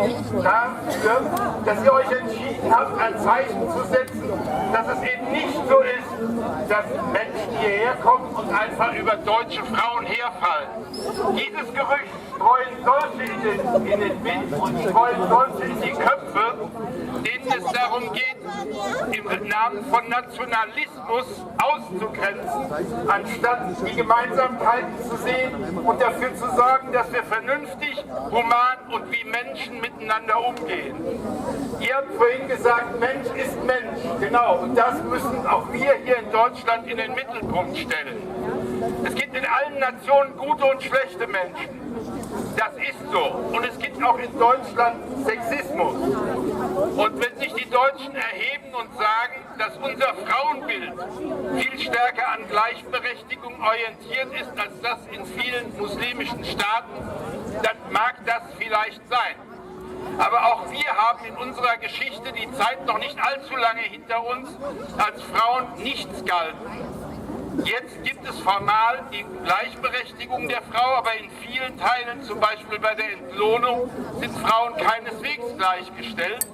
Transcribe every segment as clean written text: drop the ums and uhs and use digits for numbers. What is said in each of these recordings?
ich dafür, dass ihr euch entschieden habt, ein Zeichen zu setzen, dass es eben nicht so ist, dass Menschen hierher kommen und einfach über deutsche Frauen herfallen. Dieses Gerücht streuen solche in den Wind und streuen solche in die Köpfe, denen es darum geht, im Namen von Nationalismus auszugrenzen, anstatt die Gemeinsamkeiten zu sehen und dafür zu sorgen, dass wir vernünftig, human und wie Menschen miteinander umgehen. Ihr habt vorhin gesagt, Mensch ist Mensch. Genau, und das müssen auch wir hier in Deutschland in den Mittelpunkt stellen. Es gibt in allen Nationen gute und schlechte Menschen. Das ist so. Und es gibt auch in Deutschland Sexismus. Und wenn sich die Deutschen erheben und sagen, dass unser Frauenbild viel stärker an Gleichberechtigung orientiert ist, als das in vielen muslimischen Staaten, dann mag das vielleicht sein. Aber auch wir haben in unserer Geschichte die Zeit noch nicht allzu lange hinter uns, als Frauen nichts galten. Jetzt gibt es formal die Gleichberechtigung der Frau, aber in vielen Teilen, zum Beispiel bei der Entlohnung, sind Frauen keineswegs gleichgestellt.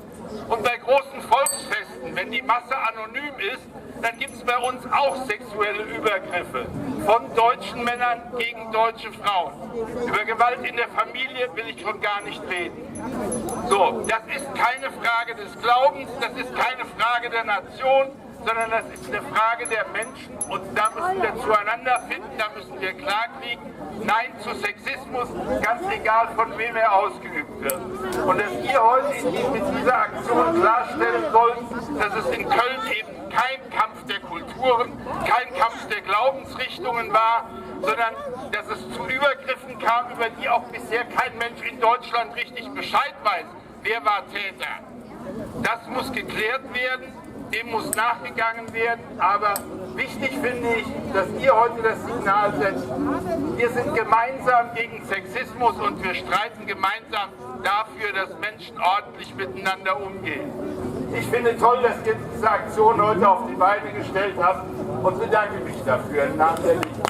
Und bei großen Volksfesten, wenn die Masse anonym ist, dann gibt es bei uns auch sexuelle Übergriffe von deutschen Männern gegen deutsche Frauen. Über Gewalt in der Familie will ich schon gar nicht reden. So, das ist keine Frage des Glaubens, das ist keine Frage der Nation, sondern das ist eine Frage der Menschen und da müssen wir zueinander finden, da müssen wir klarkriegen, Nein zu Sexismus, ganz egal von wem er ausgeübt wird. Und dass ihr heute mit dieser Aktion klarstellen wollt, dass es in Köln eben kein Kampf der Kulturen, kein Kampf der Glaubensrichtungen war, sondern dass es zu Übergriffen kam, über die auch bisher kein Mensch in Deutschland richtig Bescheid weiß. Wer war Täter? Das muss geklärt werden. Dem muss nachgegangen werden, aber wichtig finde ich, dass ihr heute das Signal setzt. Wir sind gemeinsam gegen Sexismus und wir streiten gemeinsam dafür, dass Menschen ordentlich miteinander umgehen. Ich finde toll, dass ihr diese Aktion heute auf die Beine gestellt habt und bedanke mich dafür im Namen der Linken.